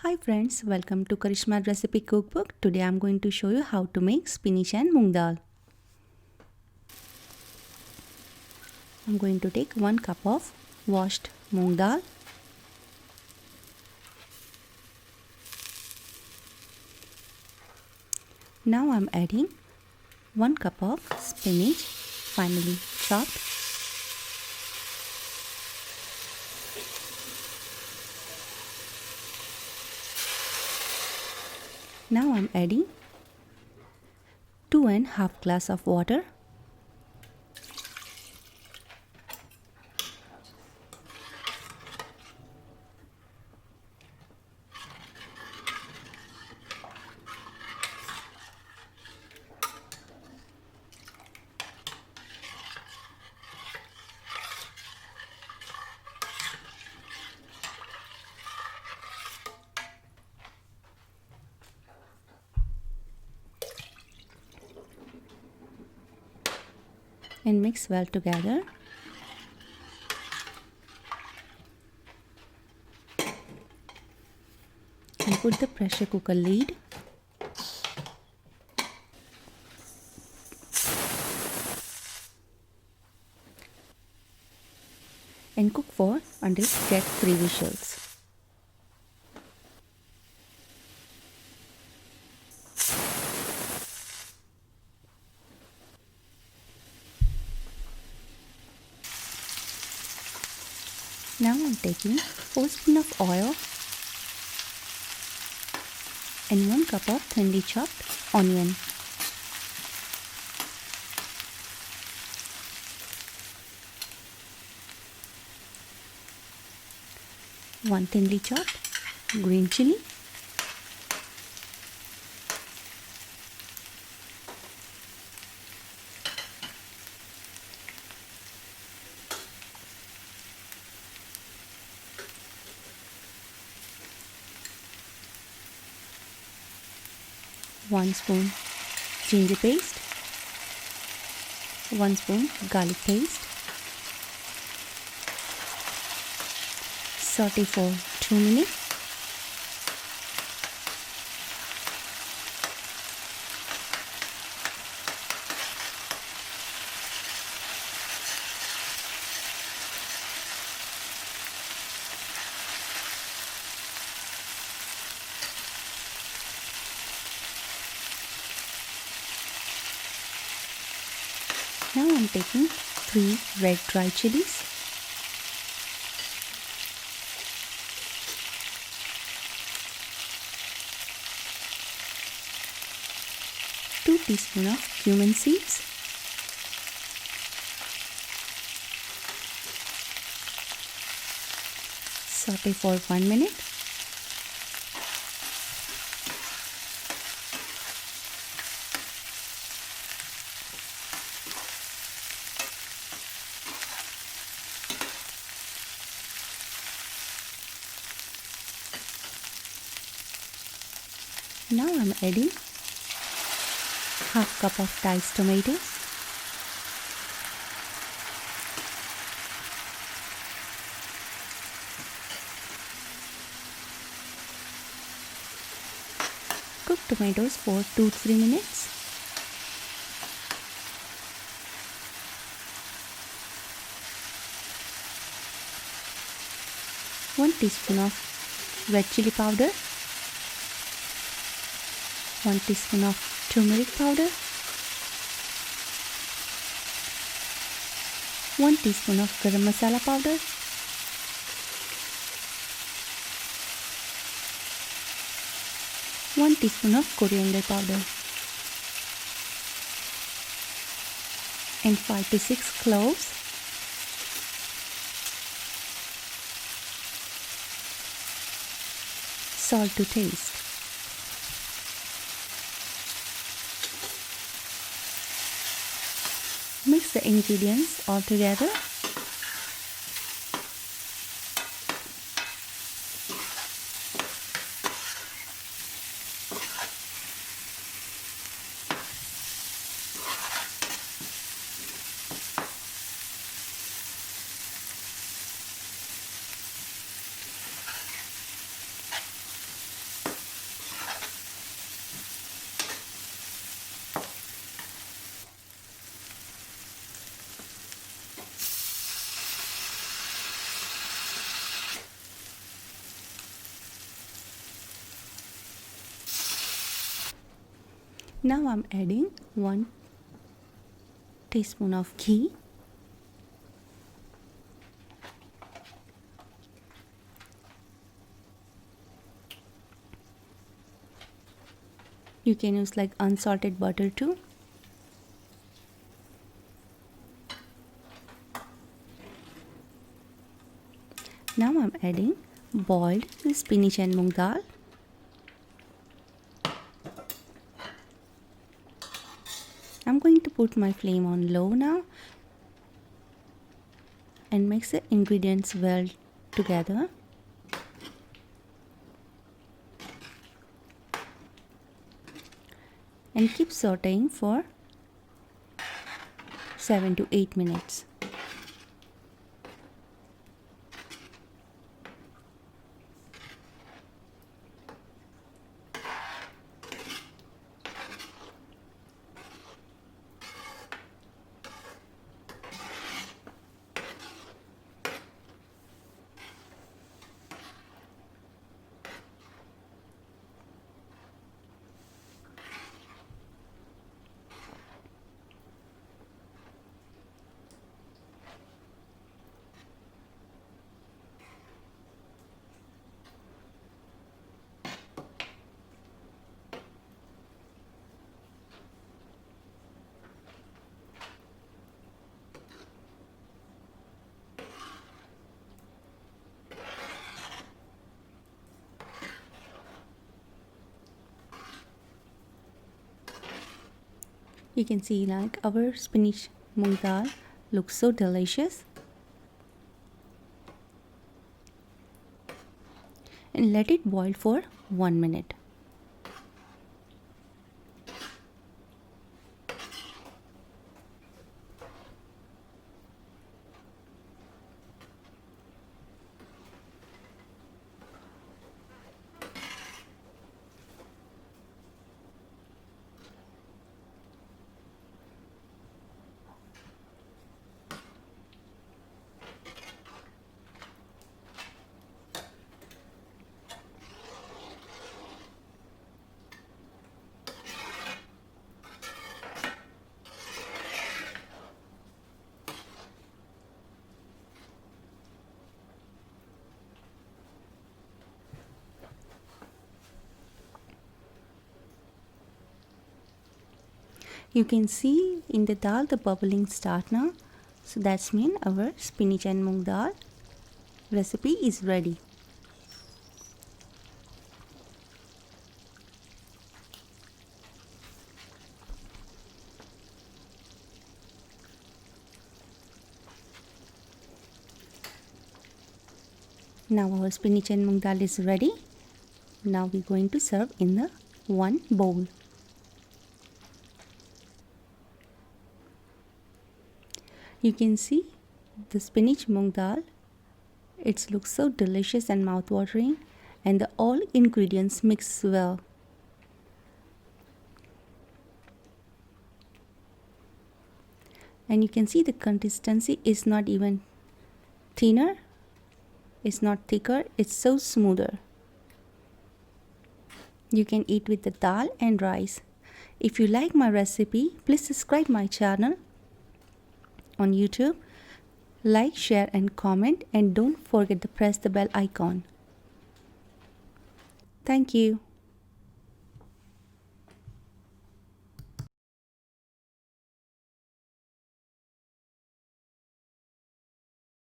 Hi friends, welcome to Karishma Recipe Cookbook. Today I'm going to show you how to make spinach and moong dal. I'm going to take 1 cup of washed moong dal. Now I'm adding 1 cup of spinach finely chopped. Now I'm adding 2.5 glass of water. And mix well together. And put the pressure cooker lid. And cook for until it gets 3 whistles. Now I'm taking 4 spoons of oil and 1 cup of thinly chopped onion. One thinly chopped green chili, one spoon ginger paste, 1 spoon garlic paste. Saute for 2 minutes. Now I'm taking 3 red dry chilies, two teaspoons of cumin seeds, saute for 1 minute. Now I'm adding half cup of diced tomatoes, cook tomatoes for 2-3 minutes. One teaspoon of red chili powder, 1 teaspoon of turmeric powder, 1 teaspoon of garam masala powder, one teaspoon of coriander powder, and 5 to 6 cloves. Salt to taste. Mix the ingredients all together. Now I'm adding 1 teaspoon of ghee. You can use like unsalted butter too. Now I'm adding boiled spinach and moong dal. I'm going to put my flame on low now and mix the ingredients well together. And keep sauteing for 7 to 8 minutes. You can see like our spinach moong dal looks so delicious. And let it boil for 1 minute. You can see in the dal the bubbling start now. So that's mean our spinach and moong dal recipe is ready. Now our spinach and moong dal is ready. Now we're going to serve in the one bowl. You can see the spinach moong dal. It looks so delicious and mouth-watering, and the all ingredients mix well. And you can see the consistency is not even thinner, it's not thicker, it's so smoother. You can eat with the dal and rice. If you like my recipe, please subscribe my channel on YouTube. Like, share and comment, and don't forget to press the bell icon. Thank you.